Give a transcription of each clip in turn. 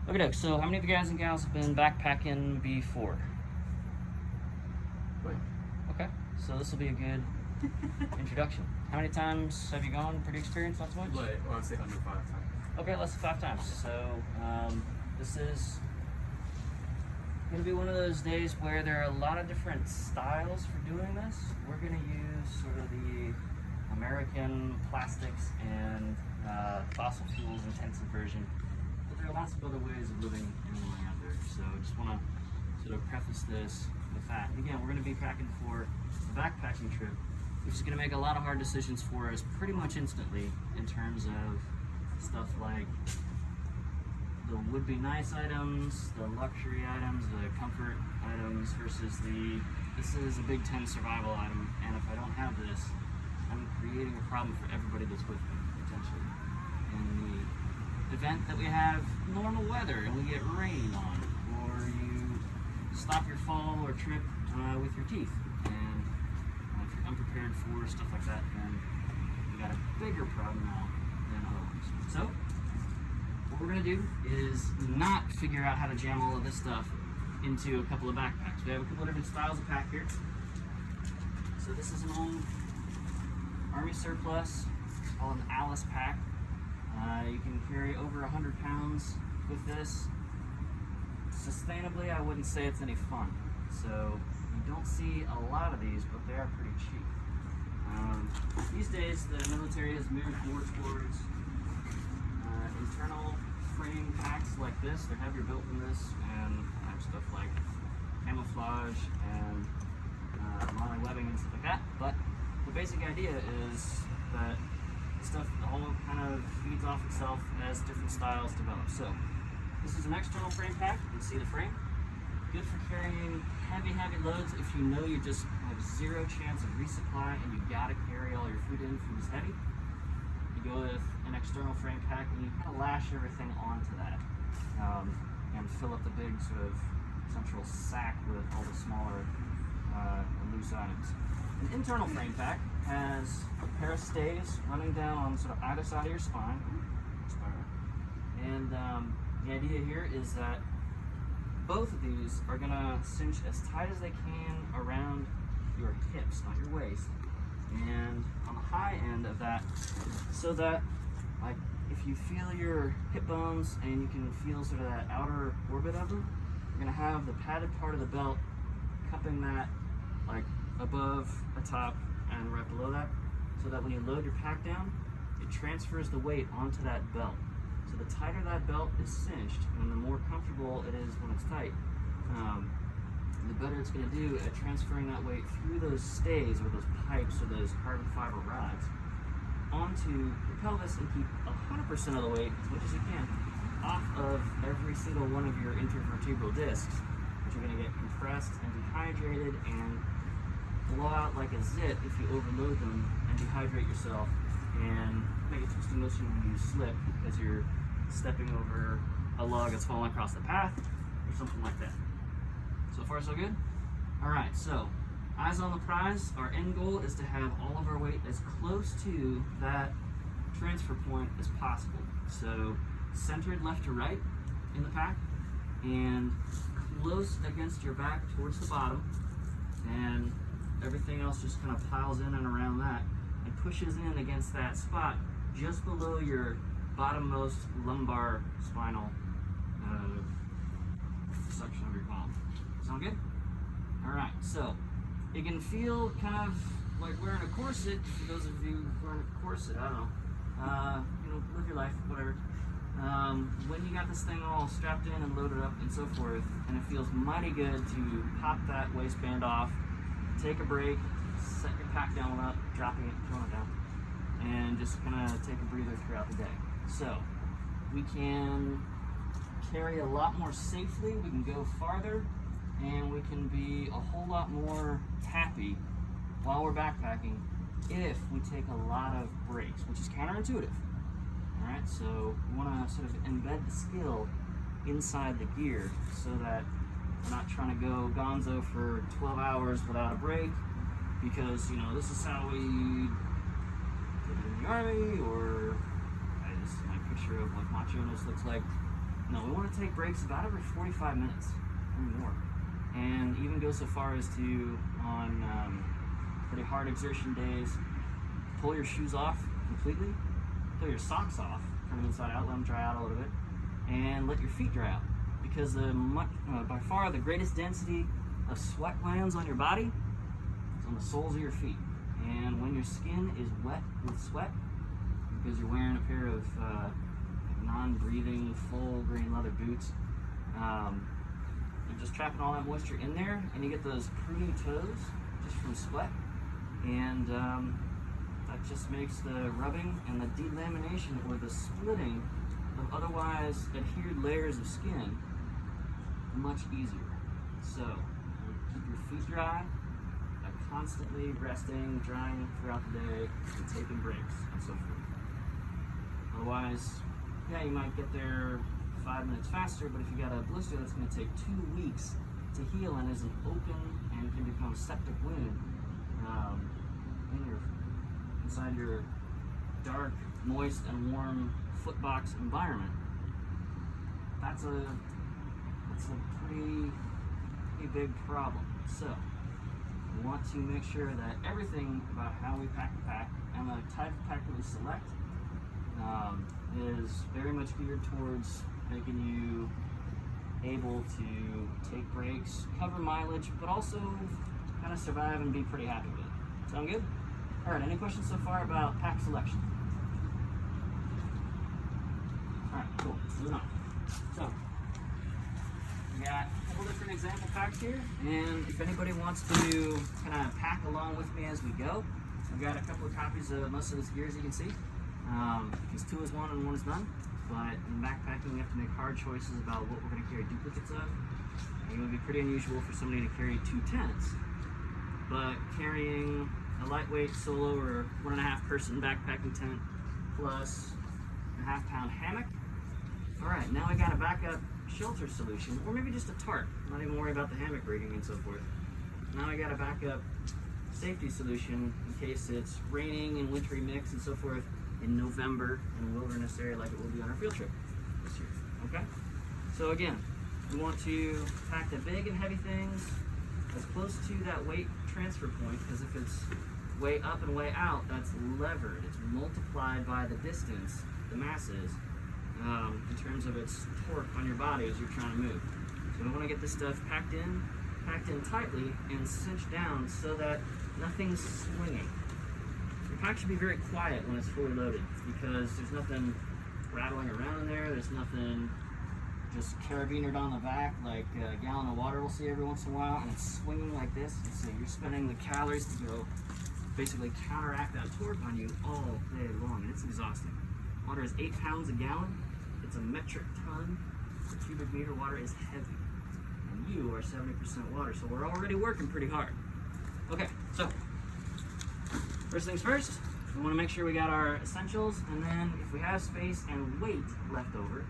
Okay, so how many of you guys and gals have been backpacking before? Wait. Okay, so this will be a good introduction. How many times have you gone? Pretty experienced, not so much? Like, I want to say under 5 times. Okay, less than 5 times. So this is going to be one of those days where there are a lot of different styles for doing this. We're going to use sort of the American plastics and fossil fuels intensive version. But there are lots of other ways of living and going out there. So I just want to sort of preface this with that. And again, we're going to be packing for a backpacking trip, which is going to make a lot of hard decisions for us pretty much instantly in terms of stuff like the would-be nice items, the luxury items, the comfort items versus this is a Big Ten survival item, and if I don't have this, I'm creating a problem for everybody that's with me, potentially. In the event that we have normal weather and we get rain on, or you stop your fall or trip with your teeth, and if you're unprepared for stuff like that, then we got a bigger problem now than otherwise. So, what we're going to do is not figure out how to jam all of this stuff into a couple of backpacks. We have a couple of different styles of pack here. So this is an old Army surplus called an Alice pack. You can carry over 100 pounds with this. Sustainably, I wouldn't say it's any fun. So you don't see a lot of these, but they are pretty cheap. These days, the military has moved more towards internal frame packs like this. They're heavier built than this, and have stuff like camouflage and mono webbing and stuff like that. But the basic idea is that stuff all kind of feeds off itself as different styles develop. So this is an external frame pack. You can see the frame. Good for carrying heavy loads if you know you just have zero chance of resupply and you gotta carry all your food in from this heavy. You go with an external frame pack and you kind of lash everything onto that and fill up the big sort of central sack with all the smaller loose items. An internal frame pack has a pair of stays running down on sort of either side of your spine. And the idea here is that both of these are going to cinch as tight as they can around your hips, not your waist, and on the high end of that, so that like if you feel your hip bones and you can feel sort of that outer orbit of them, you're going to have the padded part of the belt cupping that like above, atop, and right below that, so that when you load your pack down, it transfers the weight onto that belt. So the tighter that belt is cinched, and the more comfortable it is when it's tight, the better it's going to do at transferring that weight through those stays or those pipes or those carbon fiber rods onto your pelvis and keep 100% of the weight, as much as you can, off of every single one of your intervertebral discs, which are going to get compressed and dehydrated and blow out like a zit if you overload them and dehydrate yourself and make a twisting motion when you slip because you're stepping over a log that's falling across the path or something like that. So far so good? Alright, so eyes on the prize. Our end goal is to have all of our weight as close to that transfer point as possible. So centered left to right in the pack and close against your back towards the bottom, and everything else just kind of piles in and around that and pushes in against that spot just below your bottommost lumbar spinal section of your column. Sound good? Alright, so it can feel kind of like wearing a corset. For those of you wearing a corset, I don't know, live your life, whatever. When you got this thing all strapped in and loaded up and so forth, and it feels mighty good to pop that waistband off, take a break, set your pack down without dropping it, throwing it down, and just kind of take a breather throughout the day. So we can carry a lot more safely, we can go farther, and we can be a whole lot more happy while we're backpacking if we take a lot of breaks, which is counterintuitive. Alright, so we want to sort of embed the skill inside the gear so that we're not trying to go gonzo for 12 hours without a break because, this is how we did it in the Army, or this is my picture of what macho-ness looks like. No, we want to take breaks about every 45 minutes or more. And even go so far as to, on pretty hard exertion days, pull your shoes off completely, pull your socks off, turn them inside out, let them dry out a little bit, and let your feet dry out. Because by far the greatest density of sweat glands on your body is on the soles of your feet. And when your skin is wet with sweat, because you're wearing a pair of non-breathing, full grain leather boots, you're just trapping all that moisture in there, and you get those pruny toes just from sweat. And that just makes the rubbing and the delamination or the splitting of otherwise adhered layers of skin much easier. So keep your feet dry by constantly resting, drying throughout the day, and taking breaks and so forth. Otherwise, yeah, you might get there 5 minutes faster, but if you got a blister that's going to take 2 weeks to heal and is an open and can become a septic wound inside your dark, moist, and warm footbox environment, that's a pretty big problem. So we want to make sure that everything about how we pack the pack and the type of pack that we select is very much geared towards making you able to take breaks, cover mileage, but also kind of survive and be pretty happy with it. Sound good? All right, any questions so far about pack selection? All right, cool, moving on. So, we got a couple different example packs here, and if anybody wants to kind of pack along with me as we go, I've got a couple of copies of most of this gear, as you can see. Because 2 is 1 and 1 is none, but in backpacking we have to make hard choices about what we're going to carry duplicates of. And it would be pretty unusual for somebody to carry 2 tents, but carrying a lightweight solo or 1.5 person backpacking tent plus a 1/2 pound hammock. All right, now we got a backup shelter solution, or maybe just a tarp. Not even worry about the hammock rigging and so forth. Now I got a backup safety solution in case it's raining and wintry mix and so forth in November in a wilderness area like it will be on our field trip this year. Okay? So again, we want to pack the big and heavy things as close to that weight transfer point, because if it's way up and way out, that's levered. It's multiplied by the distance, the mass is, in terms of its torque on your body as you're trying to move. So we want to get this stuff packed in tightly and cinched down so that nothing's swinging. Your pack should be very quiet when it's fully loaded, because there's nothing rattling around in there. There's nothing just carabinered on the back like a gallon of water we'll see every once in a while, and it's swinging like this. And so you're spending the calories to go basically counteract that torque on you all day long, and it's exhausting. Water is 8 pounds a gallon. It's a metric ton per cubic meter. Water is heavy, and you are 70% water, so we're already working pretty hard. Okay, so first things first, we want to make sure we got our essentials, and then if we have space and weight left over,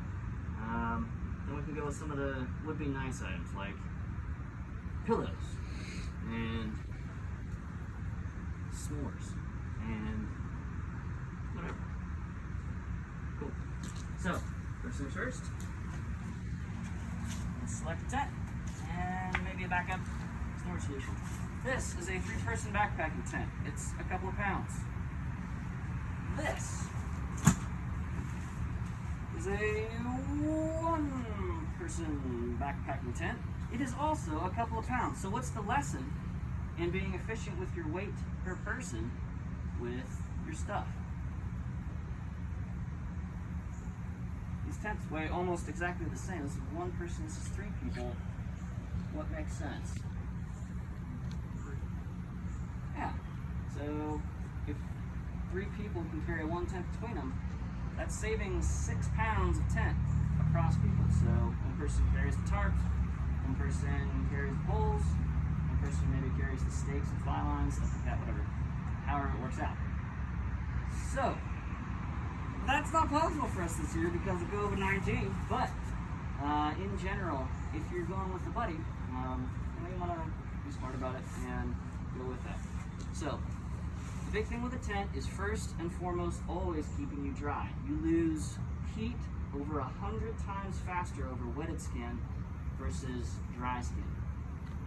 then we can go with some of the would-be nice items like pillows and s'mores and whatever. Cool. So, first things first, let's select a tent and maybe a backup storage solution. This is a 3-person backpacking tent. It's a couple of pounds. This is a 1-person backpacking tent. It is also a couple of pounds. So what's the lesson in being efficient with your weight per person with your stuff? These tents weigh almost exactly the same. This is 1 person, this is 3 people. What makes sense? Yeah, so if 3 people can carry 1 tent between them, that's saving 6 pounds of tent across people. So 1 person carries the tarps, 1 person carries the poles, 1 person maybe carries the stakes and fly lines, stuff like that, whatever, however it works out. So, that's not possible for us this year because of COVID-19, but in general, if you're going with a buddy, you want to be smart about it and go with that. So, the big thing with a tent is first and foremost always keeping you dry. You lose heat over 100 times faster over wetted skin versus dry skin.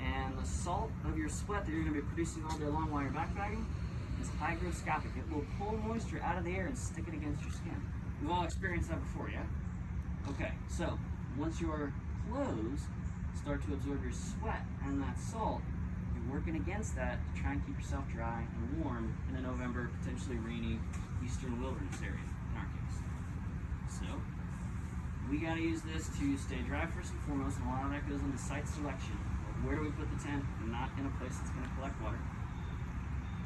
And the salt of your sweat that you're going to be producing all day long while you're backpacking is hygroscopic. It will pull moisture out of the air and stick it against your skin. We've all experienced that before, yeah? Okay, so once your clothes start to absorb your sweat and that salt, you're working against that to try and keep yourself dry and warm in a November, potentially rainy eastern wilderness area, in our case. So, we gotta use this to stay dry first and foremost, and a lot of that goes into site selection. Where do we put the tent? Not in a place that's gonna collect water.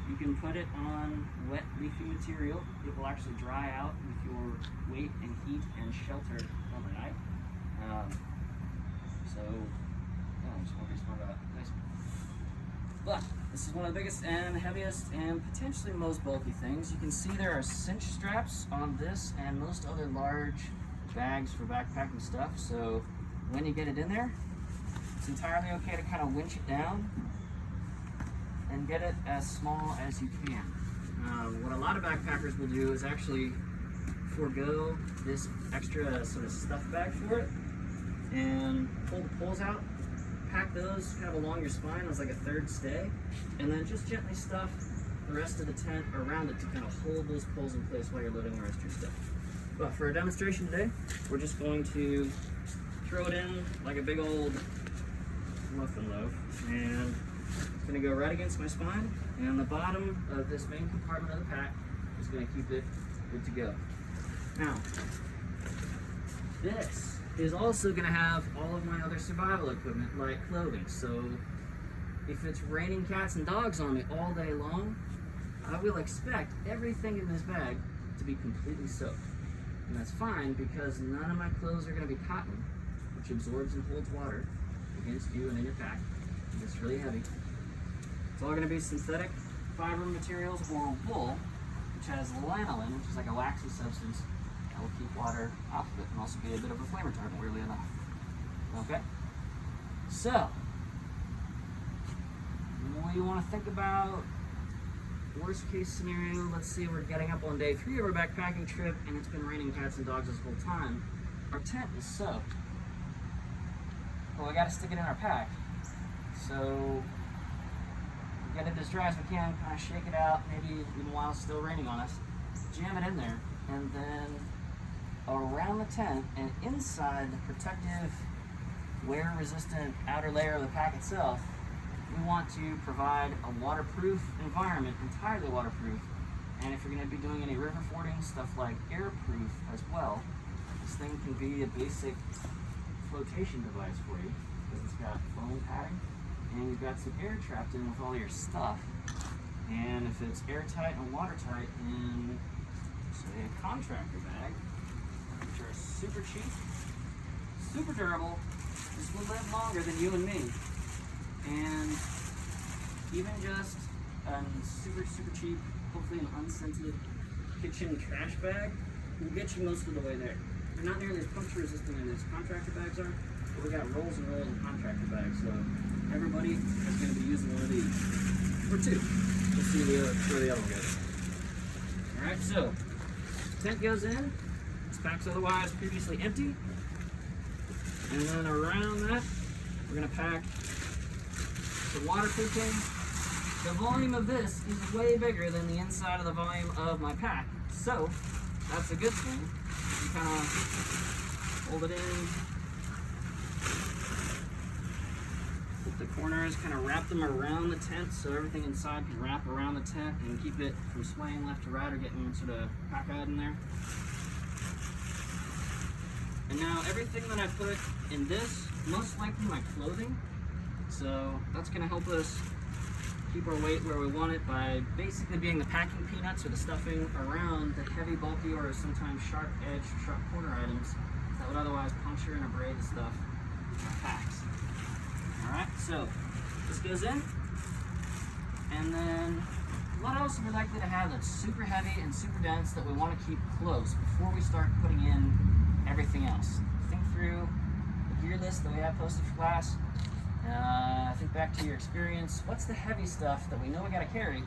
You can put it on wet, leafy material. It will actually dry out with your weight and heat and shelter overnight. Just want to be smart about it. Nice. But this is one of the biggest and heaviest and potentially most bulky things. You can see there are cinch straps on this and most other large bags for backpacking stuff. So when you get it in there, it's entirely okay to kind of winch it down and get it as small as you can. What a lot of backpackers will do is actually forego this extra sort of stuff bag for it and pull the poles out, pack those kind of along your spine as like a third stay, and then just gently stuff the rest of the tent around it to kind of hold those poles in place while you're loading the rest of your stuff. But for a demonstration today, we're just going to throw it in like a big old muffin loaf, and it's going to go right against my spine, and the bottom of this main compartment of the pack is going to keep it good to go. Now, this is also going to have all of my other survival equipment, like clothing. So if it's raining cats and dogs on me all day long, I will expect everything in this bag to be completely soaked. And that's fine, because none of my clothes are going to be cotton, which absorbs and holds water against you and in your pack. It's really heavy. It's all going to be synthetic fiber materials or wool, which has lanolin, which is like a waxy substance that will keep water off of it and also be a bit of a flame retardant, weirdly enough. Okay? So, what you want to think about, worst case scenario, let's say we're getting up on day 3 of our backpacking trip and it's been raining cats and dogs this whole time. Our tent is soaked. Well, we got to stick it in our pack. So, get it as dry as we can, kind of shake it out, maybe even while it's still raining on us, jam it in there, and then around the tent and inside the protective, wear-resistant outer layer of the pack itself, we want to provide a waterproof environment, entirely waterproof. And if you're going to be doing any river fording, stuff like airproof as well, this thing can be a basic flotation device for you, because it's got foam padding and you've got some air trapped in with all your stuff. And if it's airtight and watertight in, say, a contractor bag, which are super cheap, super durable, this will live longer than you and me. And even just a super, super cheap, hopefully an unscented kitchen trash bag will get you most of the way there. They're not nearly as puncture resistant as contractor bags are, but we got rolls and rolls of contractor bags, so everybody is going to be using one of these. Or 2. We'll see where the other one goes. Alright, so tent goes in, this pack's otherwise previously empty, and then around that we're going to pack the waterproofing. The volume of this is way bigger than the inside of the volume of my pack, so that's a good thing. You kind of hold it in, put the corners, kind of wrap them around the tent so everything inside can wrap around the tent and keep it from swaying left to right or getting sort of cockeyed in there. And now everything that I put in this, most likely my clothing, so that's going to help us keep our weight where we want it by basically being the packing peanuts or the stuffing around the heavy, bulky, or sometimes sharp-edged, sharp-corner items that would otherwise puncture and abrade the stuff in our packs. Alright, so this goes in, and then what else are we likely to have that's super heavy and super dense that we want to keep close before we start putting in everything else? Think through the gear list that we have posted for class. Think back to your experience. What's the heavy stuff that we know we got to carry,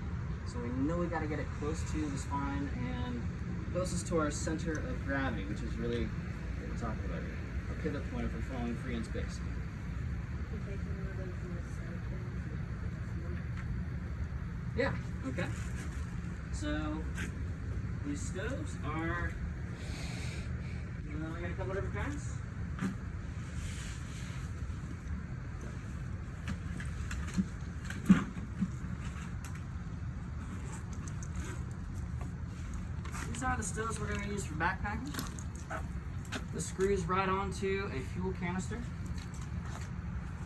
so we know we got to get it close to the spine and closest to our center of gravity, which is really we're talking about here. Our pivot point if we're falling free in space. Yeah, okay. So these stoves are, I got a couple different kinds. These are the stoves we're going to use for backpacking. The screws right onto a fuel canister.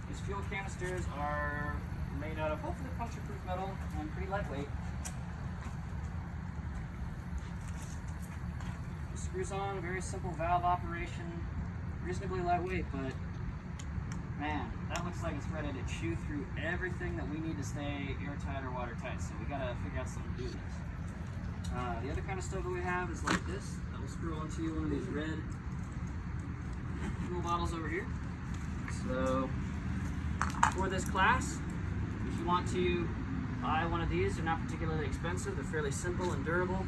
These fuel canisters are made out of hopefully puncture-proof metal and pretty lightweight. The screws on, very simple valve operation, reasonably lightweight, but man, that looks like it's ready to chew through everything that we need to stay airtight or watertight, so we gotta figure out something to do with this. The other kind of stove that we have is like this. That will screw onto one of these red fuel bottles over here. So for this class, if you want to buy one of these, they're not particularly expensive. They're fairly simple and durable.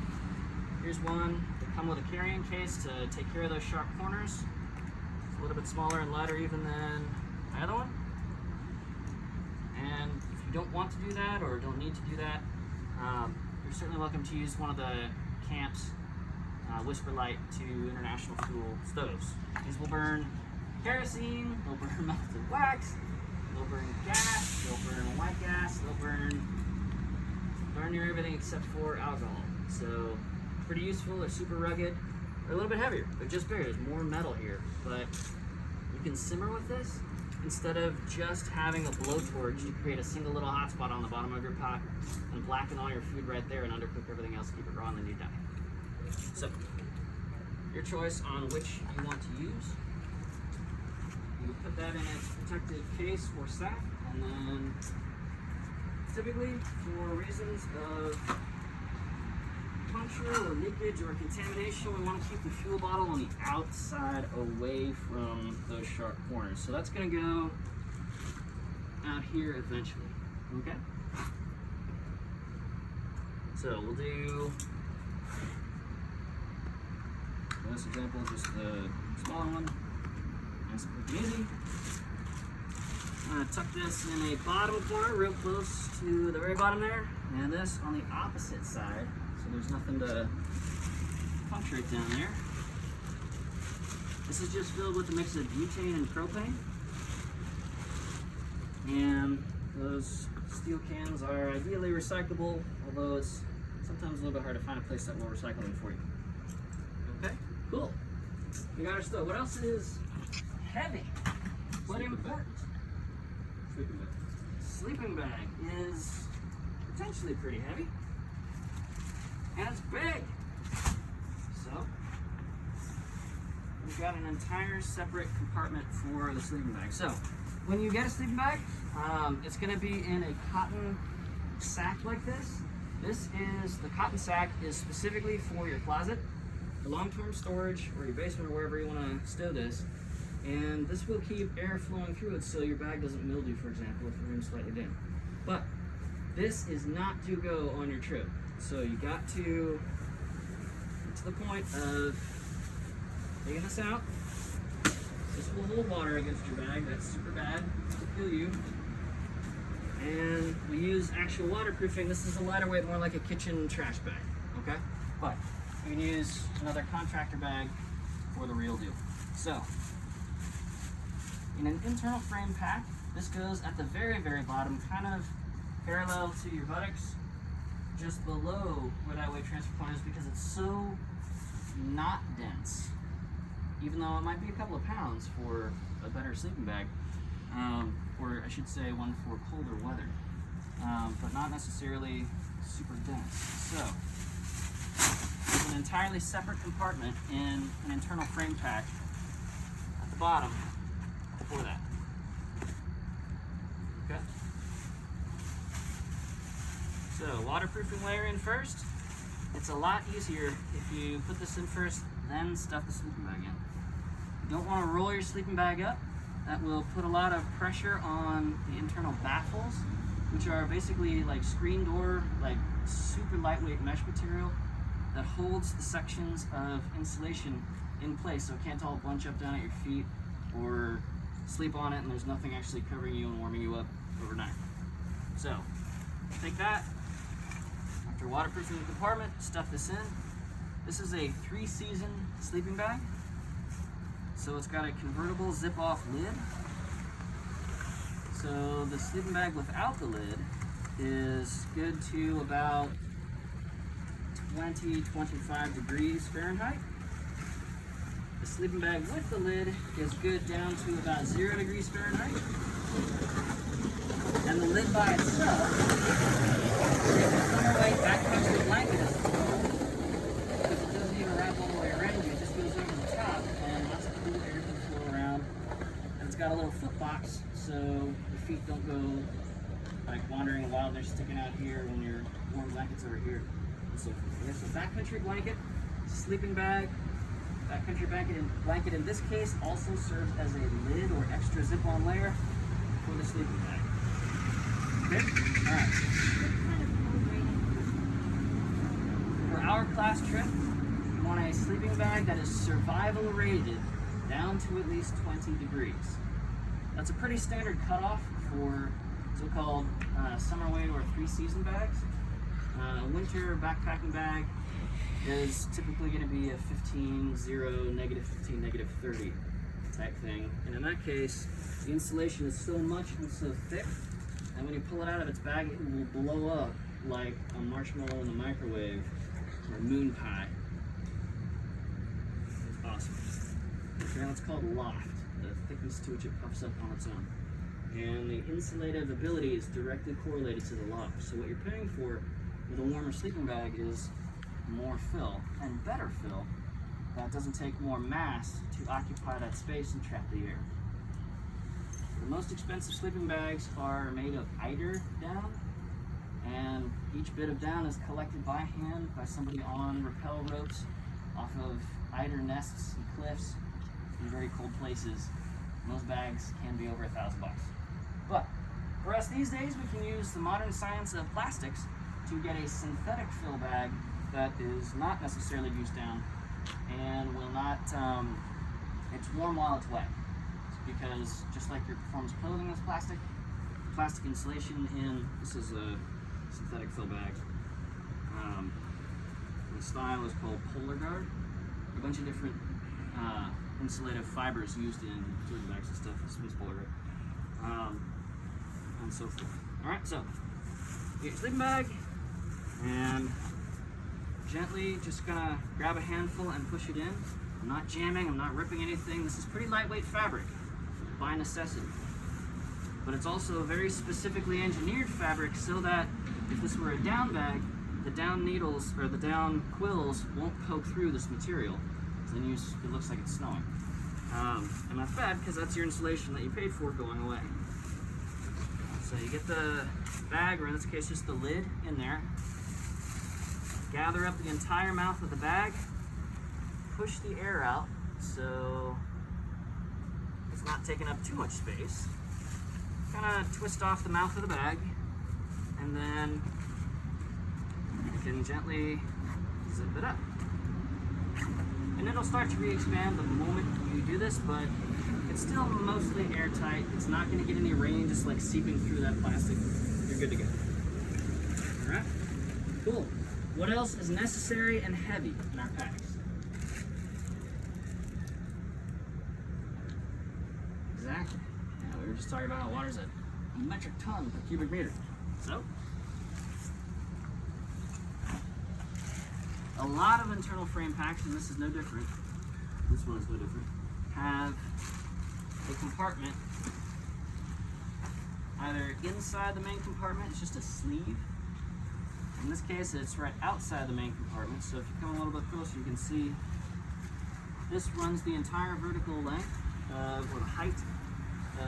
Here's one. They come with a carrying case to take care of those sharp corners. It's a little bit smaller and lighter even than my other one. And if you don't want to do that or don't need to do that, you're certainly welcome to use one of the camp's Whisper Light to International Fuel stoves. These will burn kerosene, they'll burn melted wax, they'll burn gas, they'll burn white gas, they'll burn darn near everything except for alcohol. So pretty useful. They're super rugged. They're a little bit heavier. They're just bigger. There's more metal here, but you can simmer with this instead of just having a blowtorch to create a single little hot spot on the bottom of your pot and blacken all your food right there and undercook everything else, keep it raw, and then you die. So your choice on which you want to use. You put that in its protective case or sack, and then typically for reasons of puncture or leakage or contamination, we want to keep the fuel bottle on the outside away from those sharp corners. So that's going to go out here eventually, okay? So we'll do, for this example, just the smaller one. Nice and quick and easy. I'm going to tuck this in a bottom corner, real close to the very bottom there, and this on the opposite side, so there's nothing to puncture it down there. This is just filled with a mix of butane and propane, and those steel cans are ideally recyclable, although it's sometimes a little bit hard to find a place that will recycle them for you. Okay, cool. We got our stove. What else is heavy but important? Sleeping bag. Sleeping bag is potentially pretty heavy, and it's big. So we've got an entire separate compartment for the sleeping bag. So when you get a sleeping bag, it's going to be in a cotton sack like this. The cotton sack is specifically for your closet, your long-term storage, or your basement, or wherever you want to stow this. And this will keep air flowing through it so your bag doesn't mildew, for example, if the room's slightly dim. But this is not to go on your trip. So you got to get to the point of taking this out. This will hold water against your bag. That's super bad. It'll kill you. And we use actual waterproofing. This is a lighter weight, more like a kitchen trash bag, okay? But you can use another contractor bag for the real deal. So, in an internal frame pack, this goes at the very, very bottom, kind of parallel to your buttocks, just below where that weight transfer point is, because it's so not dense, even though it might be a couple of pounds for a better sleeping bag, or I should say one for colder weather, but not necessarily super dense. So, there's an entirely separate compartment in an internal frame pack at the bottom for that. Okay. So, waterproofing layer in first. It's a lot easier if you put this in first, then stuff the sleeping bag in. You don't want to roll your sleeping bag up. That will put a lot of pressure on the internal baffles, which are basically like screen door, like super lightweight mesh material that holds the sections of insulation in place so it can't all bunch up down at your feet or sleep on it and there's nothing actually covering you and warming you up overnight. So, take that. After waterproofing the compartment, stuff this in. This is a 3-season sleeping bag. So it's got a convertible zip-off lid. So the sleeping bag without the lid is good to about 20-25 degrees Fahrenheit. The sleeping bag with the lid is good down to about 0 degrees Fahrenheit. And the lid by itself, it's a summer weight backcountry blanket is cool, because it doesn't even wrap all the way around you, it just goes over the top and lots of cool air can flow around. And it's got a little foot box so your feet don't go like wandering wild, they're sticking out here when your warm blanket's over here. And so forth. So backcountry blanket, sleeping bag. Backcountry blanket in this case also serves as a lid or extra zip-on layer for the sleeping bag. Okay? Alright. For our class trip, you want a sleeping bag that is survival rated down to at least 20 degrees. That's a pretty standard cutoff for so-called summer weight or 3-season bags. Winter backpacking bag is typically going to be a 15, 0, -15, -30 type thing. And in that case, the insulation is so much and so thick, and when you pull it out of its bag, it will blow up like a marshmallow in the microwave or a moon pie. It's awesome. Okay, that's called loft, the thickness to which it puffs up on its own. And the insulative ability is directly correlated to the loft. So what you're paying for with a warmer sleeping bag is more fill and better fill that doesn't take more mass to occupy that space and trap the air. The most expensive sleeping bags are made of eider down, and each bit of down is collected by hand by somebody on rappel ropes off of eider nests and cliffs in very cold places. And those bags can be over $1,000. But for us these days, we can use the modern science of plastics to get a synthetic fill bag that is not necessarily juiced down and will not, it's warm while it's wet. Because just like your performance clothing is plastic insulation in, this is a synthetic fill bag. The style is called Polar Guard. A bunch of different insulative fibers used in sleeping bags and stuff. This one's Polar Guard. And so forth. Alright, so you get your sleeping bag and gently just gonna grab a handful and push it in. I'm not jamming, I'm not ripping anything. This is pretty lightweight fabric by necessity. But it's also very specifically engineered fabric so that if this were a down bag, the down needles or the down quills won't poke through this material. So then it looks like it's snowing. And that's bad because that's your insulation that you paid for going away. So you get the bag, or in this case just the lid, in there. Gather up the entire mouth of the bag, push the air out so it's not taking up too much space. Kind of twist off the mouth of the bag, and then you can gently zip it up. And it'll start to re-expand the moment you do this, but it's still mostly airtight. It's not going to get any rain just like seeping through that plastic. You're good to go. All right, cool. What else is necessary and heavy in our packs? Exactly. Yeah, we were just talking about how water's a metric ton per cubic meter. So, a lot of internal frame packs, and this is no different, this one is no different, have a compartment either inside the main compartment, it's just a sleeve. In this case, it's right outside the main compartment, so if you come a little bit closer, you can see this runs the entire vertical length or height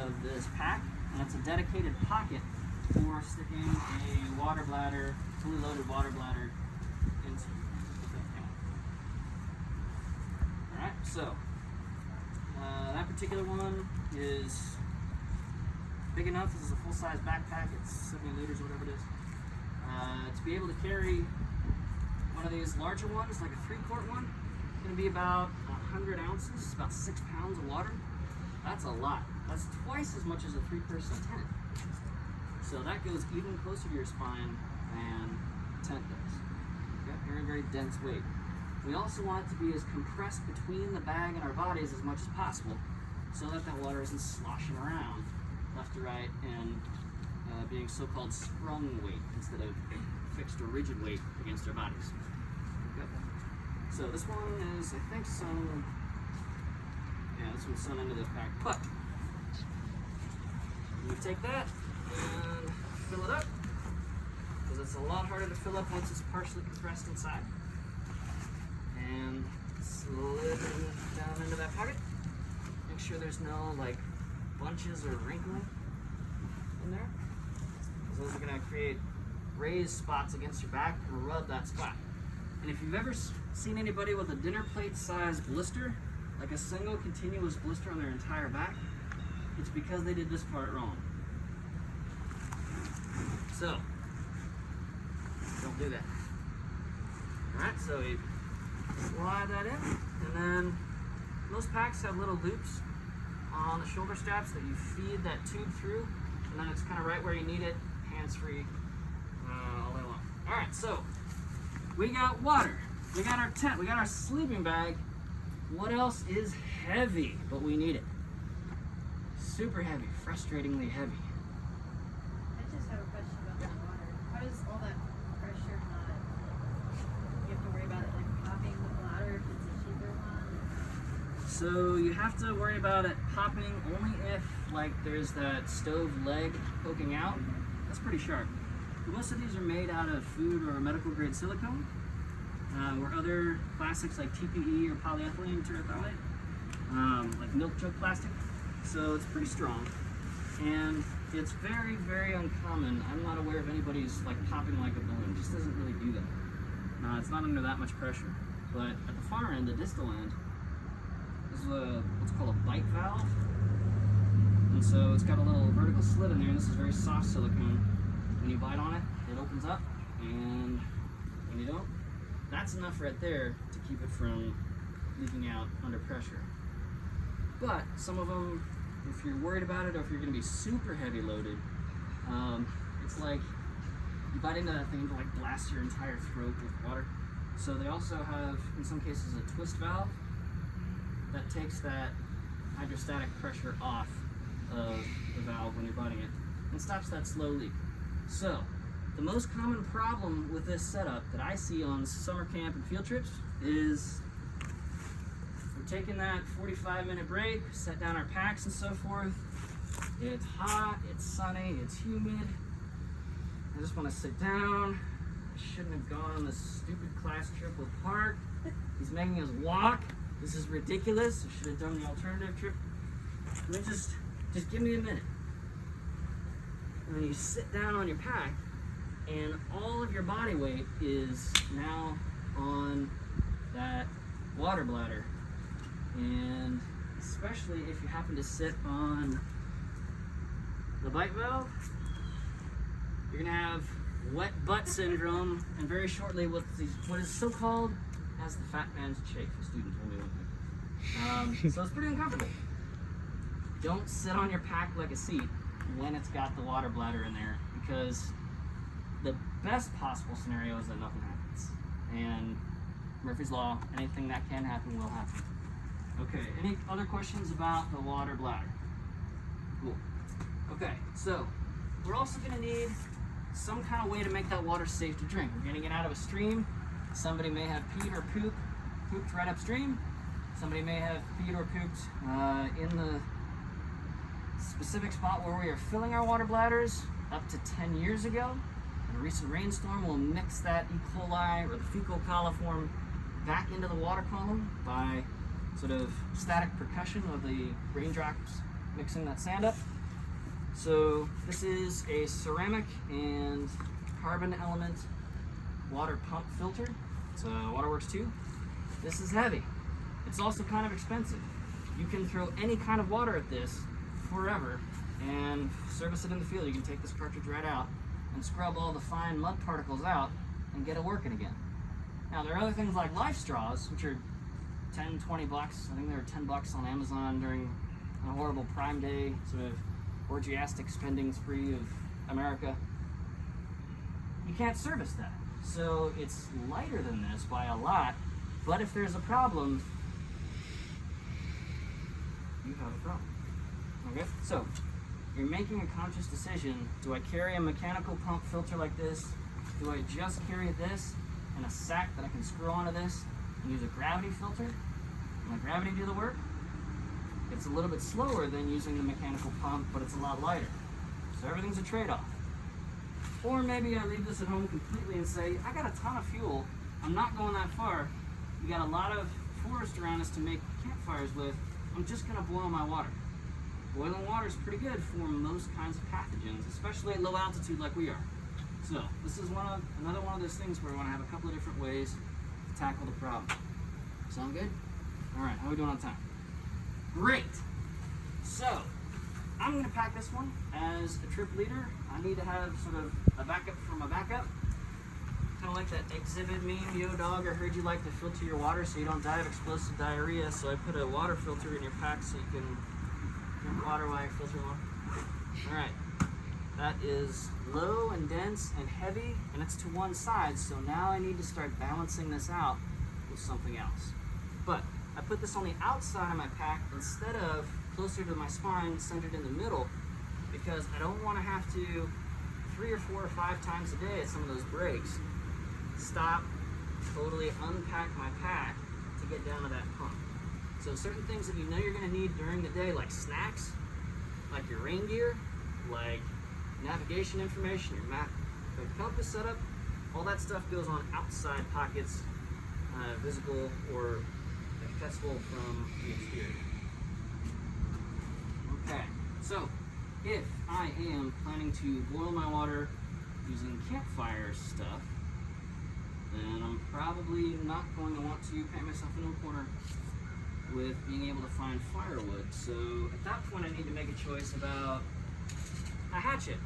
of this pack, and it's a dedicated pocket for sticking a water bladder, fully loaded water bladder into. Alright, so that particular one is big enough. This is a full-size backpack, it's 70 liters, whatever it is. To be able to carry one of these larger ones, like a 3-quart one, going to be about 100 ounces, about 6 pounds of water. That's a lot. That's twice as much as a 3-person tent. So that goes even closer to your spine than a tent does. Okay? Very, very dense weight. We also want it to be as compressed between the bag and our bodies as much as possible so that that water isn't sloshing around left to right and being so-called sprung weight instead of fixed or rigid weight against our bodies. Okay. So this one is, I think, sewn. Yeah, this one's sewn into this pack. But you take that and fill it up because it's a lot harder to fill up once it's partially compressed inside. And slid it down into that pocket. Make sure there's no like bunches or wrinkling in there. Those are going to create raised spots against your back and rub that spot. And if you've ever seen anybody with a dinner plate sized blister, like a single continuous blister on their entire back, it's because they did this part wrong. So, don't do that. Alright, so you slide that in, and then most packs have little loops on the shoulder straps that you feed that tube through, and then it's kind of right where you need it, hands-free, all day long. Alright, so we got water, we got our tent, we got our sleeping bag. What else is heavy, but we need it? Super heavy, frustratingly heavy. I just have a question about the water. How does all that pressure not, you have to worry about it like popping the bladder if it's a cheaper one? So you have to worry about it popping only if like there's that stove leg poking out. That's pretty sharp. But most of these are made out of food or medical grade silicone, or other plastics like TPE or polyethylene terephthalate, like milk jug plastic. So it's pretty strong, and it's very, very uncommon. I'm not aware of anybody's like popping like a balloon. It just doesn't really do that. It's not under that much pressure. But at the far end, the distal end, this is what's called a bite valve. And so it's got a little vertical slit in there, and this is very soft silicone. When you bite on it, it opens up, and when you don't, that's enough right there to keep it from leaking out under pressure. But some of them, if you're worried about it, or if you're going to be super heavy loaded, it's like you bite into that thing to like blast your entire throat with water. So they also have, in some cases, a twist valve that takes that hydrostatic pressure off of the valve when you're biting it and stops that slow leak. So the most common problem with this setup that I see on summer camp and field trips is we're taking that 45-minute break, set down our packs and so forth. It's hot, it's sunny, it's humid. I just want to sit down. I shouldn't have gone on this stupid class trip with Park. He's making us walk. This is ridiculous. I should have done the alternative trip. Let me just give me a minute. And then you sit down on your pack, and all of your body weight is now on that water bladder. And especially if you happen to sit on the bite valve, you're gonna have wet butt syndrome, and very shortly what is so called as the fat man's chafe. A student told me one thing. So it's pretty uncomfortable. Don't sit on your pack like a seat when it's got the water bladder in there, because the best possible scenario is that nothing happens. And Murphy's Law, anything that can happen will happen. Okay, any other questions about the water bladder? Cool. Okay, so we're also gonna need some kind of way to make that water safe to drink. We're getting it out of a stream. Somebody may have peed or pooped right upstream. Somebody may have peed or pooped in the specific spot where we are filling our water bladders up to 10 years ago. And a recent rainstorm will mix that E. coli or the fecal coliform back into the water column by sort of static percussion of the raindrops mixing that sand up. So this is a ceramic and carbon element water pump filter. It's a Waterworks 2. This is heavy. It's also kind of expensive. You can throw any kind of water at this forever and service it in the field. You can take this cartridge right out and scrub all the fine mud particles out and get it working again. Now there are other things like life straws, which are 10, 20 bucks. I think they were 10 bucks on Amazon during a horrible Prime Day, sort of orgiastic spending spree of America. You can't service that. So it's lighter than this by a lot, but if there's a problem, you have a problem. Okay? So you're making a conscious decision. Do I carry a mechanical pump filter like this? Do I just carry this and a sack that I can screw onto this and use a gravity filter? Let gravity do the work. It's a little bit slower than using the mechanical pump, but it's a lot lighter. So everything's a trade-off. Or maybe I leave this at home completely and say, I got a ton of fuel. I'm not going that far. We got a lot of forest around us to make campfires with. I'm just gonna boil my water. Boiling water is pretty good for most kinds of pathogens, especially at low altitude like we are. So this is another one of those things where we want to have a couple of different ways to tackle the problem. Sound good? All right, how are we doing on time? Great. So I'm going to pack this one as a trip leader. I need to have sort of a backup from a backup. Kind of like that exhibit meme, yo dog, I heard you like to filter your water so you don't die of explosive diarrhea. So I put a water filter in your pack so you can drink water while you're filtering water. All right. That is low and dense and heavy, and it's to one side, so now I need to start balancing this out with something else. But I put this on the outside of my pack instead of closer to my spine, centered in the middle, because I don't want to have to 3 or 4 or 5 times a day at some of those breaks stop, totally unpack my pack to get down to that pump. So certain things that you know you're going to need during the day, like snacks, like your rain gear, like navigation information, your map, the compass setup, all that stuff goes on outside pockets, visible or accessible from the exterior. Okay, so if I am planning to boil my water using campfire stuff, then I'm probably not going to want to paint myself into a corner with being able to find firewood. So at that point I need to make a choice about a hatchet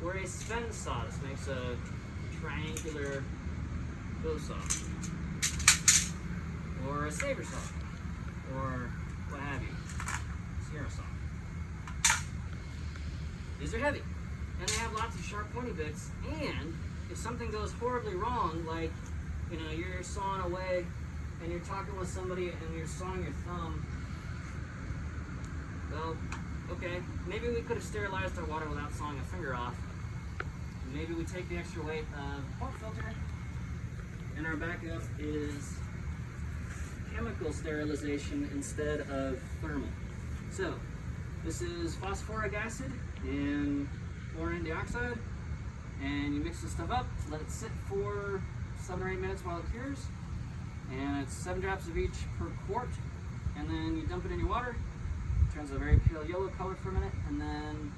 or a Sven saw. This makes a triangular bow saw, or a saber saw, or what have you, Sierra saw. These are heavy, and they have lots of sharp pointy bits, and if something goes horribly wrong, like, you know, you're sawing away and you're talking with somebody and you're sawing your thumb, well, okay, maybe we could have sterilized our water without sawing a finger off. Maybe we take the extra weight of pump filter, and our backup is chemical sterilization instead of thermal. So this is phosphoric acid and chlorine dioxide, and you mix this stuff up, let it sit for 7 or 8 minutes while it cures, and it's 7 drops of each per quart, and then you dump it in your water. It turns a very pale yellow color for a minute, and then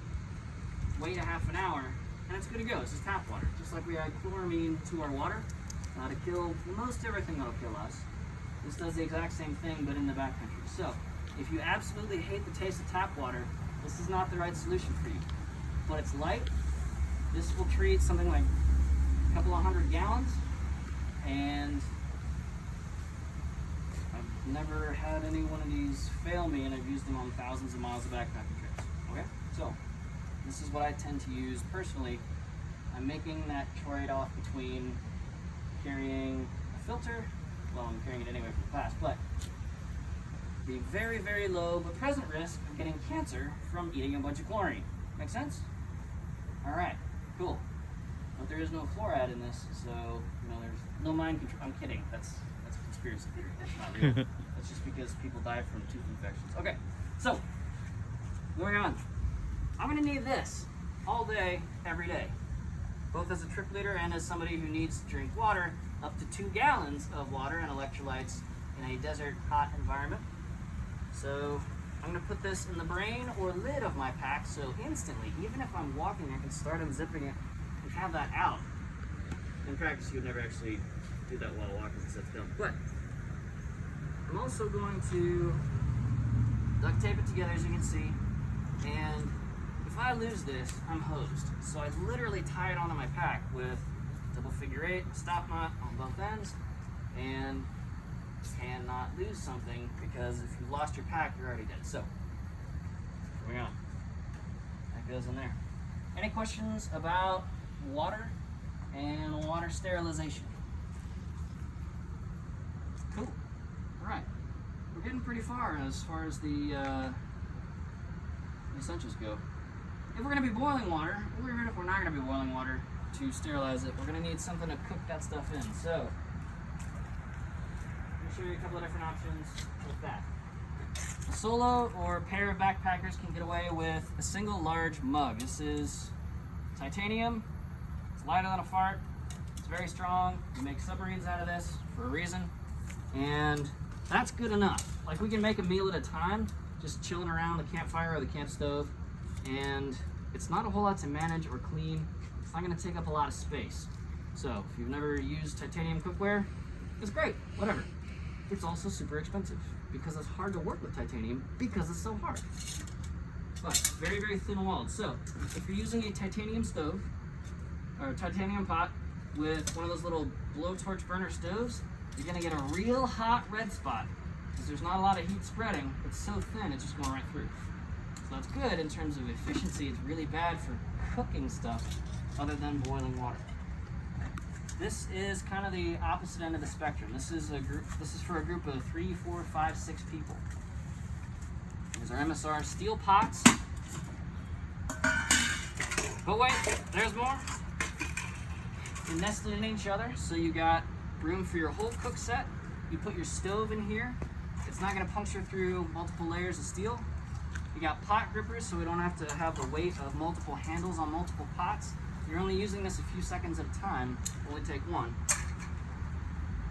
wait a half an hour, and it's good to go. This is tap water. Just like we add chloramine to our water to kill most everything that'll kill us. This does the exact same thing, but in the backcountry. So if you absolutely hate the taste of tap water, this is not the right solution for you. But it's light. This will treat something like a couple of 100 gallons, and I've never had any one of these fail me, and I've used them on thousands of miles of backpacking trips. Okay, so this is what I tend to use personally. I'm making that trade-off between carrying a filter, well, I'm carrying it anyway for the class, but the very, very low but present risk of getting cancer from eating a bunch of chlorine. Make sense? All right, cool. But there is no fluoride in this, so you know there's no mind control. I'm kidding. That's a conspiracy theory. That's not real. That's just because people die from tooth infections. Okay, so moving on. I'm gonna need this all day, every day, both as a trip leader and as somebody who needs to drink water, up to 2 gallons of water and electrolytes in a desert hot environment. So I'm gonna put this in the brain or lid of my pack, so instantly, even if I'm walking, I can start unzipping it and have that out. In practice, you would never actually do that while walking since that's dumb. But I'm also going to duct tape it together, as you can see, and if I lose this, I'm hosed. So I literally tie it onto my pack with double figure 8, stop knot on both ends, and cannot lose something, because if you lost your pack, you're already dead. So, here we go. That goes in there. Any questions about water and water sterilization? Cool. All right. We're getting pretty far as the essentials go. If we're going to be boiling water, or even if we're not going to be boiling water to sterilize it, we're going to need something to cook that stuff in. So, let me show you a couple of different options with that. A solo or pair of backpackers can get away with a single large mug. This is titanium. It's lighter than a fart. It's very strong. We make submarines out of this for a reason. And that's good enough. Like, we can make a meal at a time, just chilling around the campfire or the camp stove. And it's not a whole lot to manage or clean. It's not going to take up a lot of space. So if you've never used titanium cookware, it's great, whatever. It's also super expensive because it's hard to work with titanium because it's so hard. But very, very thin walled. So if you're using a titanium stove or a titanium pot with one of those little blowtorch burner stoves, you're going to get a real hot red spot because there's not a lot of heat spreading. It's so thin, it's just going right through. So that's good in terms of efficiency. It's really bad for cooking stuff other than boiling water. This is kind of the opposite end of the spectrum. This is for a group of 3, 4, 5, 6 people. These are MSR steel pots. But wait, there's more. They're nested in each other, so you got room for your whole cook set. You put your stove in here. It's not going to puncture through multiple layers of steel. You got pot grippers, so we don't have to have the weight of multiple handles on multiple pots. You're only using this a few seconds at a time, only take one.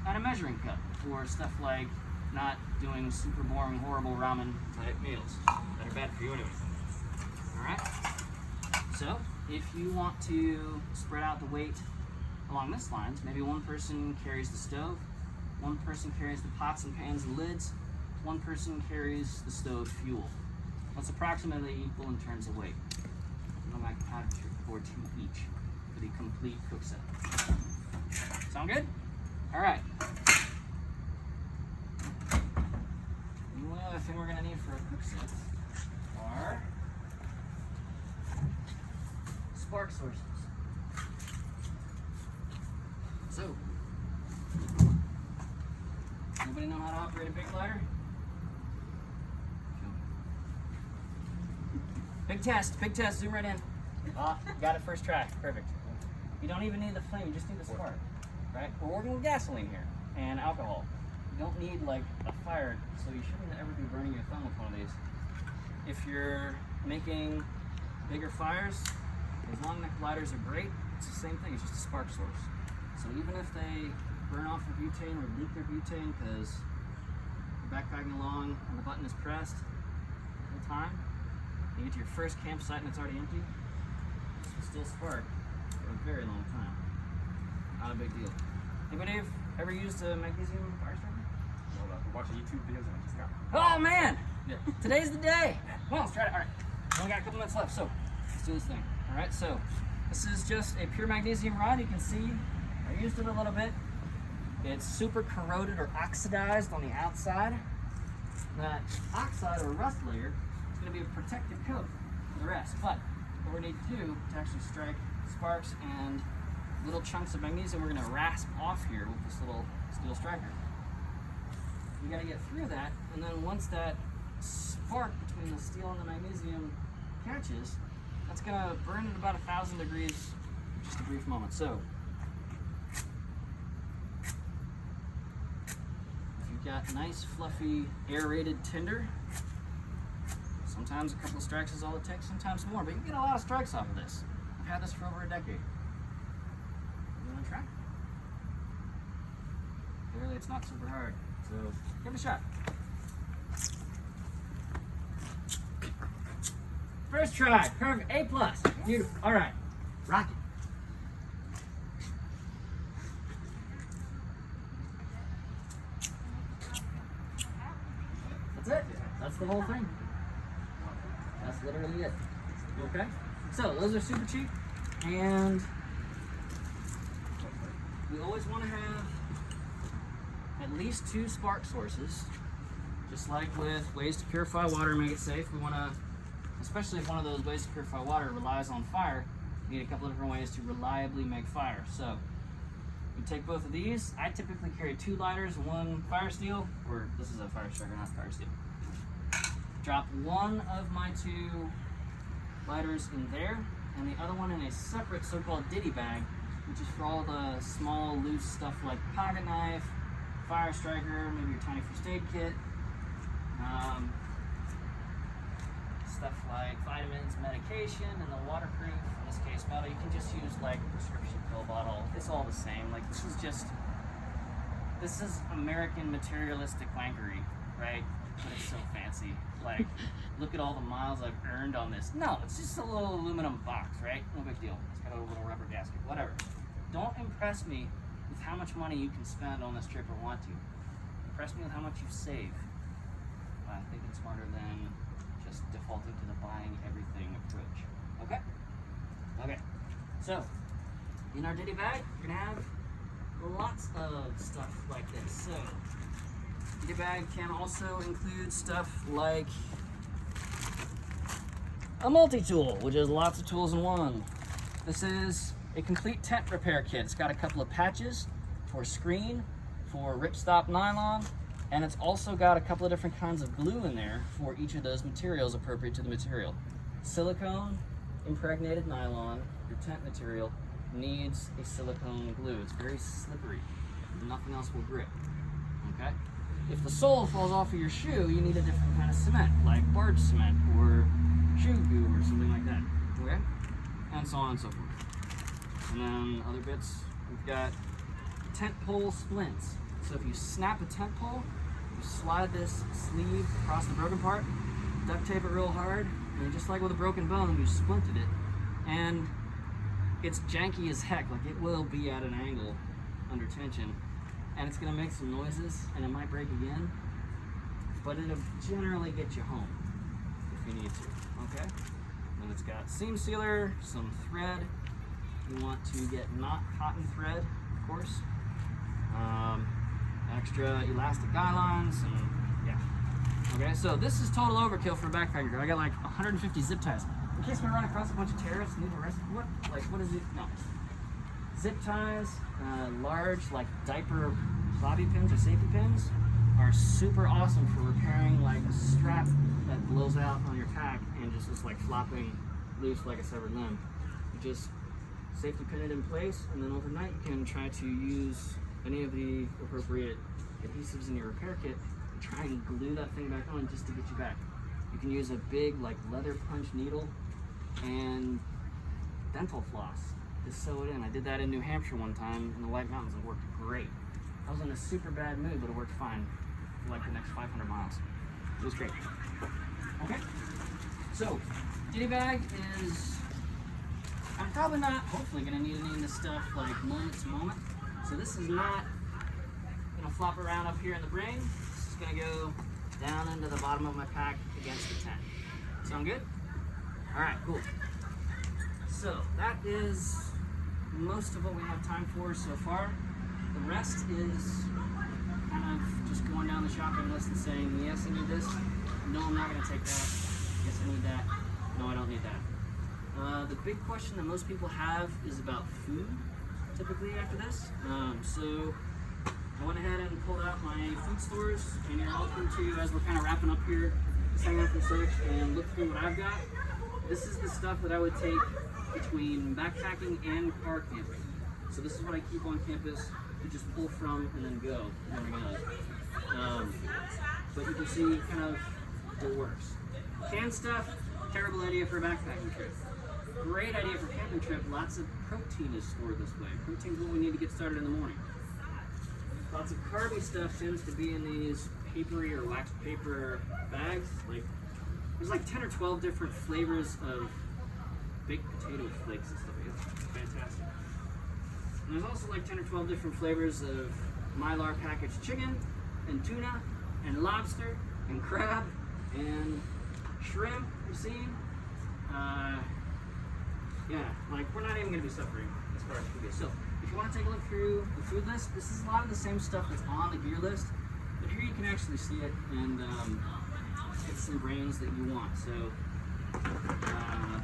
And a measuring cup for stuff like not doing super boring, horrible ramen type meals that are bad for you anyway. Alright? So, if you want to spread out the weight along this lines, maybe one person carries the stove, one person carries the pots and pans and lids, one person carries the stove fuel. That's approximately equal in terms of weight. I'm going to add 4 2 each for the complete cook set. Sound good? All right. The only other thing we're going to need for a cook set are spark sources. So, anybody know how to operate a big lighter? Big test, zoom right in. Got it first try, perfect. You don't even need the flame, you just need the spark, right? We're working with gasoline here and alcohol. You don't need like a fire, so you shouldn't ever be burning your thumb with one of these. If you're making bigger fires, as long neck lighters are great. It's the same thing, it's just a spark source. So even if they burn off their butane or leak their butane because you're backpacking along and the button is pressed the whole time, you get to your first campsite and it's already empty, this will still spark for a very long time. Not a big deal. Anybody ever used a magnesium fire starter? Well, I'm watching YouTube videos and I just got. Oh man! Today's the day! Come on, let's try it. Alright, we only got a couple minutes left, so let's do this thing. Alright, so this is just a pure magnesium rod. You can see I used it a little bit. It's super corroded or oxidized on the outside. That oxide or rust layer is going to be a protective coat for the rest. But what we need to do to actually strike sparks and little chunks of magnesium, we're going to rasp off here with this little steel striker. You got to get through that, and then once that spark between the steel and the magnesium catches, that's going to burn at about 1,000 degrees for just a brief moment. So if you've got nice, fluffy, aerated tinder, sometimes a couple of strikes is all it takes, sometimes more, but you can get a lot of strikes off of this. I've had this for over a decade. You want to try? Clearly it's not super hard, so give it a shot. First try, perfect, A+, beautiful. All right, rock it. That's it, that's the whole thing. That's literally it, okay? So those are super cheap, and we always want to have at least 2 spark sources. Just like with ways to purify water and make it safe, we want to, especially if one of those ways to purify water relies on fire, you need a couple of different ways to reliably make fire. So you take both of these. I typically carry 2 lighters, 1 fire steel, or this is a fire striker, not fire steel. Drop one of my 2 lighters in there, and the other one in a separate so-called ditty bag, which is for all the small, loose stuff like pocket knife, fire striker, maybe your tiny first aid kit, stuff like vitamins, medication, and the waterproof, in this case metal. You can just use like a prescription pill bottle. It's all the same. Like this is American materialistic wankery, right? But it's so fancy. Like, look at all the miles I've earned on this. No, it's just a little aluminum box, right? No big deal. It's got a little rubber gasket, whatever. Don't impress me with how much money you can spend on this trip or want to. Impress me with how much you save. I think it's smarter than just defaulting to the buying everything approach. Okay? Okay. So, in our ditty bag, you're gonna have lots of stuff like this. So, ditty bag can also include stuff like a multi-tool, which is lots of tools in one. This is a complete tent repair kit. It's got a couple of patches for screen, for ripstop nylon, and it's also got a couple of different kinds of glue in there for each of those materials appropriate to the material. Silicone, impregnated nylon, your tent material needs a silicone glue. It's very slippery. Nothing else will grip. Okay? If the sole falls off of your shoe, you need a different kind of cement, like barge cement or shoe goo or something like that. Okay? And so on and so forth. And then other bits, we've got tent pole splints. So if you snap a tent pole, you slide this sleeve across the broken part, duct tape it real hard, and just like with a broken bone, you splinted it. And it's janky as heck, like it will be at an angle under tension, and it's gonna make some noises, and it might break again, but it'll generally get you home if you need to, okay? And it's got seam sealer, some thread. You want to get not cotton thread, of course. Extra elastic guy lines, and yeah. Okay, so this is total overkill for a backpacker. I got like 150 zip ties. In case we run across a bunch of terrorists and need to arrest, what is it? No. Zip ties, large like diaper bobby pins or safety pins are super awesome for repairing like a strap that blows out on your pack and just is like flopping loose like a severed limb. You just safety pin it in place, and then overnight you can try to use any of the appropriate adhesives in your repair kit and try and glue that thing back on just to get you back. You can use a big like leather punch needle and dental floss to sew it in. I did that in New Hampshire one time in the White Mountains. It worked great. I was in a super bad mood, but it worked fine for like the next 500 miles. It was great. Okay, so ditty bag is, I'm probably not, hopefully, gonna need any of this stuff like moment to moment. So this is not gonna flop around up here in the brain. This is gonna go down into the bottom of my pack against the tent. Sound good? All right, cool. So that is most of what we have time for so far. The rest is kind of just going down the shopping list and saying, yes, I need this. No, I'm not gonna take that. Yes, I need that. No, I don't need that. The big question that most people have is about food, typically after this. So I went ahead and pulled out my food stores, and you're welcome to, as we're kind of wrapping up here, just hang out for a sec and look through what I've got. This is the stuff that I would take between backpacking and car camping. So this is what I keep on campus to just pull from and then go. But you can see kind of what works. Canned stuff, terrible idea for a backpacking trip. Great idea for a camping trip. Lots of protein is stored this way. Protein is what we need to get started in the morning. Lots of carby stuff tends to be in these papery or wax paper bags. Like there's like 10 or 12 different flavors of baked potato flakes and stuff. It's fantastic. And there's also like 10 or 12 different flavors of Mylar packaged chicken and tuna and lobster and crab and shrimp. You've seen. Yeah, like we're not even going to be suffering as far as food goes. So if you want to take a look through the food list, this is a lot of the same stuff that's on the gear list, but here you can actually see it and get some brands that you want. So I'll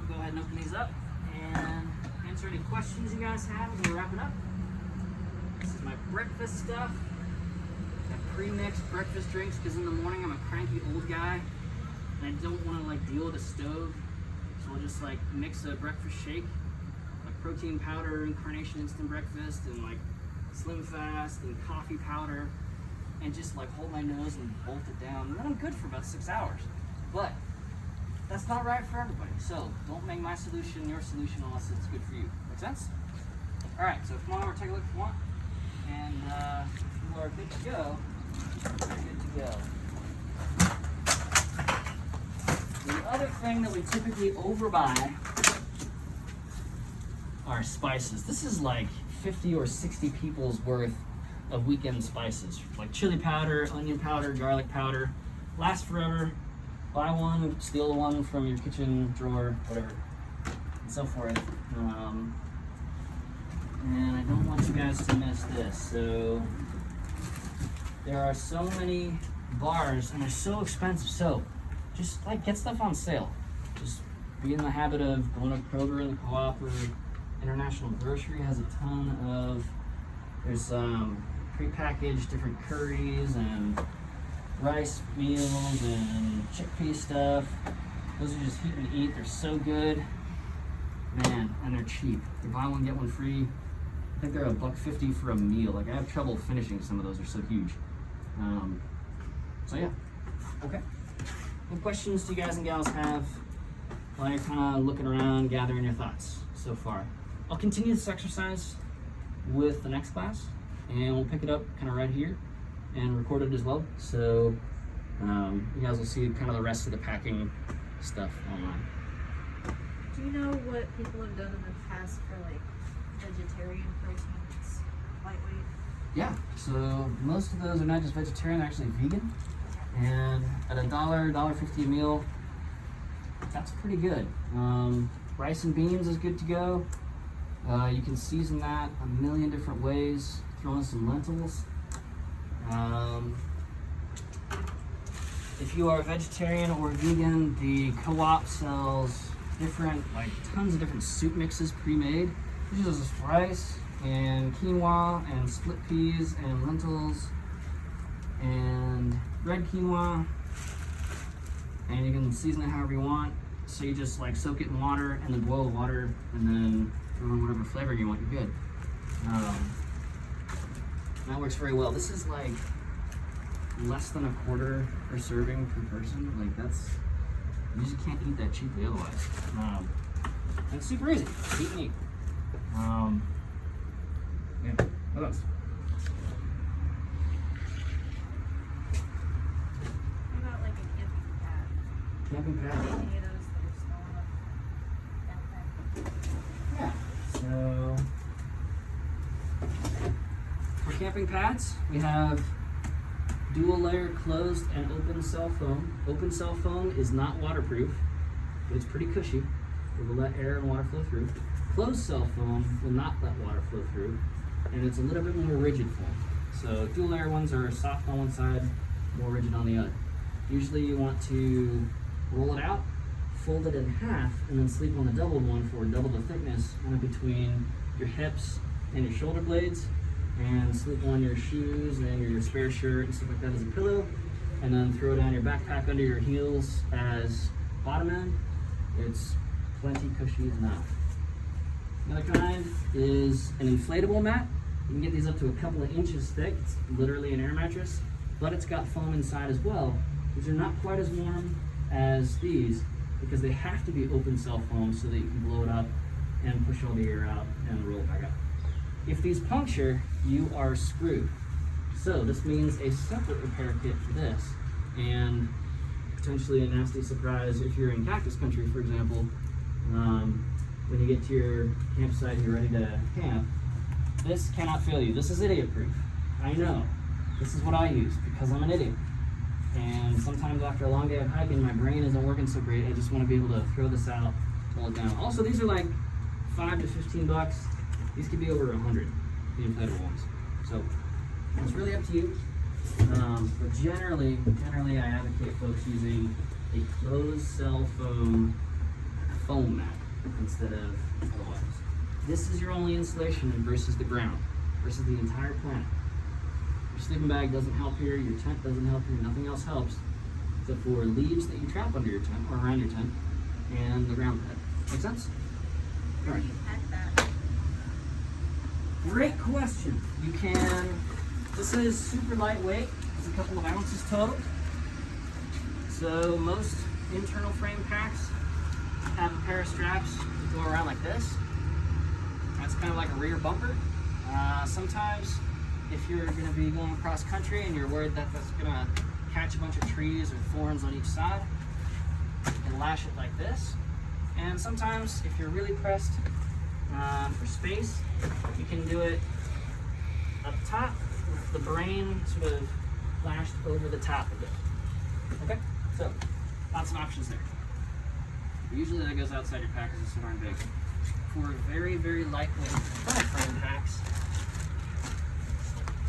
go ahead and open these up and answer any questions you guys have as we wrap it up. This is my breakfast stuff. Got pre-mixed breakfast drinks because in the morning I'm a cranky old guy and I don't want to like deal with a stove. So I'll just like mix a breakfast shake, like protein powder, Incarnation instant breakfast, and like Slim Fast and coffee powder, and just like hold my nose and bolt it down, and then I'm good for about 6 hours. But that's not right for everybody. So don't make my solution your solution unless it's good for you. Make sense? All right. So come on over, take a look if you want, and if you are good to go, you're good to go. The other thing that we typically overbuy are spices. This is like 50 or 60 people's worth of weekend spices, like chili powder, onion powder, garlic powder. Lasts forever. Buy one, steal one from your kitchen drawer, whatever, and so forth. And I don't want you guys to miss this. So there are so many bars and they're so expensive. So just like get stuff on sale. Just be in the habit of going to Kroger and the Co-op or International Grocery has a ton of, there's prepackaged different curries and rice meals and chickpea stuff. Those are just heat and eat. They're so good, man, and they're cheap. You buy one get one free. I think they're $1.50 for a meal. Like I have trouble finishing some of those. They're so huge. So yeah, okay. What questions do you guys and gals have while you're kind of looking around, gathering your thoughts so far? I'll continue this exercise with the next class, and we'll pick it up kind of right here and record it as well. So you guys will see kind of the rest of the packing stuff online. Do you know what people have done in the past for like vegetarian proteins, lightweight? Yeah, so most of those are not just vegetarian, they're actually vegan. And at $1.50 a meal, that's pretty good. Rice and beans is good to go. You can season that a million different ways. Throw in some lentils. If you are vegetarian or vegan, the Co-op sells different, like tons of different soup mixes pre-made. Which is just rice and quinoa and split peas and lentils and red quinoa, and you can season it however you want. So you just like soak it in water and then boil the water and then throw in whatever flavor you want. You're good. That works very well. This is like less than a quarter per serving per person. Like that's, you just can't eat that cheaply otherwise. And it's super easy. Eat and eat. Yeah. What else? What about like a camping pad? Camping pad. Any of those that are small enough? Yeah. So for camping pads, we have dual layer closed and open cell foam. Open cell foam is not waterproof, but it's pretty cushy. It will let air and water flow through. Closed cell foam will not let water flow through, and it's a little bit more rigid foam. So dual layer ones are soft on one side, more rigid on the other. Usually you want to roll it out, fold it in half, and then sleep on the doubled one for double the thickness in between your hips and your shoulder blades, and sleep on your shoes and your spare shirt and stuff like that as a pillow, and then throw down your backpack under your heels as bottom end. It's plenty cushy enough. Another kind is an inflatable mat. You can get these up to a couple of inches thick. It's literally an air mattress, but it's got foam inside as well. These are not quite as warm as these because they have to be open cell foam so that you can blow it up and push all the air out and roll it back up. If these puncture, you are screwed. So this means a separate repair kit for this, and potentially a nasty surprise if you're in cactus country, for example. When you get to your campsite and you're ready to camp, this cannot fail you. This is idiot proof. I know. This is what I use because I'm an idiot. And sometimes after a long day of hiking, my brain isn't working so great. I just want to be able to throw this out, pull it down. Also, these are like $5 to $15. These could be over 100, the inflatable ones. So it's really up to you. But generally I advocate folks using a closed cell foam mat instead of otherwise. This is your only insulation versus the ground, versus the entire planet. Your sleeping bag doesn't help here, your tent doesn't help here, nothing else helps except for leaves that you trap under your tent or around your tent and the ground pad. Make sense? Where do you pack that? Great question. You can, this is super lightweight. It's a couple of ounces total. So most internal frame packs have a pair of straps that go around like this. That's kind of like a rear bumper. Sometimes if you're going to be going cross country and you're worried that that's going to catch a bunch of trees or thorns on each side, and lash it like this. And sometimes if you're really pressed for space, you can do it up top with the brain sort of lashed over the top of it. Okay, so lots of options there. Usually that goes outside your pack because it's so darn big. For very, very lightweight front frame packs,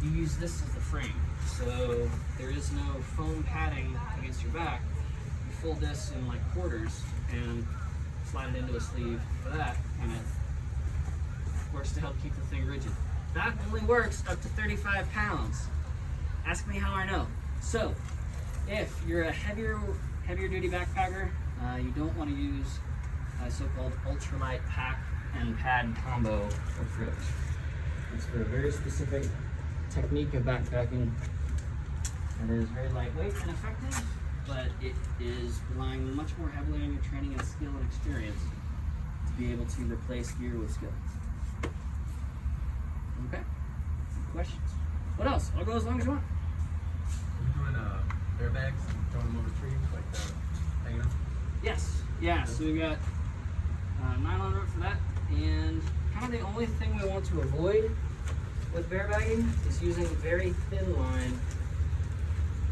you use this as the frame. So there is no foam padding against your back. You fold this in like quarters and slide it into a sleeve for that, and it works to help keep the thing rigid. That only works up to 35 pounds. Ask me how I know. So if you're a heavier duty backpacker, you don't want to use a so-called ultralight pack and pad combo approach. It's for a very specific technique of backpacking that is very lightweight and effective, but it is relying much more heavily on your training and skill and experience to be able to replace gear with skill. Okay? Questions? What else? I'll go as long as you want. Are you doing air bags and throwing them over trees, like hanging them? Yes. Yeah, so we've got nylon rope for that, and kind of the only thing we want to avoid with bear bagging is using very thin line.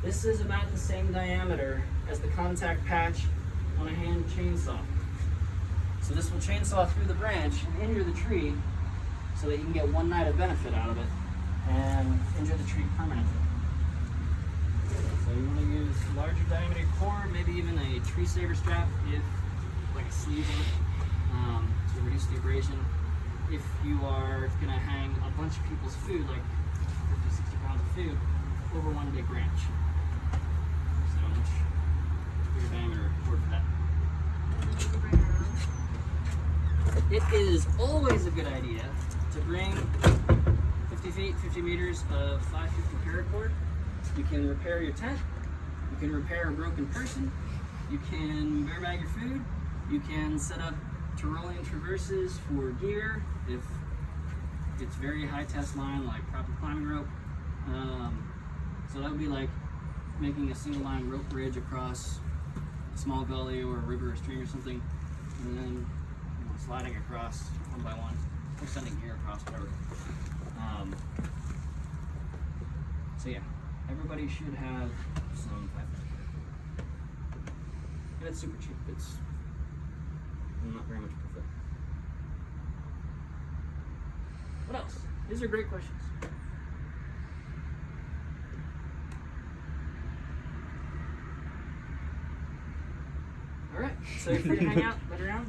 This is about the same diameter as the contact patch on a hand chainsaw. So this will chainsaw through the branch and injure the tree so that you can get one night of benefit out of it and injure the tree permanently. So you want to use larger diameter core, maybe even a tree saver strap if like a sleeve to reduce the abrasion. If you are going to hang a bunch of people's food, like 50, 60 pounds of food, over one big branch. So much bigger diameter cord for that. It is always a good idea to bring 50 feet, 50 meters of 550 paracord. You can repair your tent, you can repair a broken person, you can bear bag your food, you can set up Tyrolean traverses for gear if it's very high test line like proper climbing rope. So that would be like making a single line rope bridge across a small gully or a river or stream or something, and then sliding across one by one, or sending gear across, whatever. So yeah, everybody should have some pipe. And it's super cheap. It's not very much profit. What else? These are great questions. All right, so you're free to hang out, let around.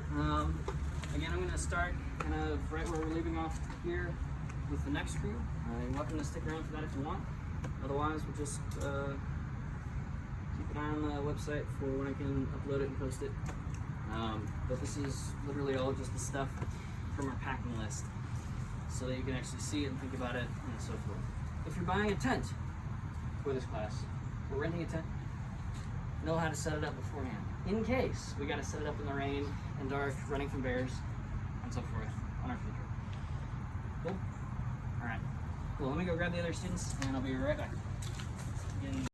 Again, I'm going to start kind of right where we're leaving off here with the next crew. You're welcome to stick around for that if you want. Otherwise, we'll just keep an eye on the website for when I can upload it and post it. But this is literally all just the stuff from our packing list so that you can actually see it and think about it and so forth. If you're buying a tent for this class or renting a tent, know how to set it up beforehand. In case we got to set it up in the rain and dark, running from bears and so forth on our field trip. Cool? All right. Well, let me go grab the other students and I'll be right back.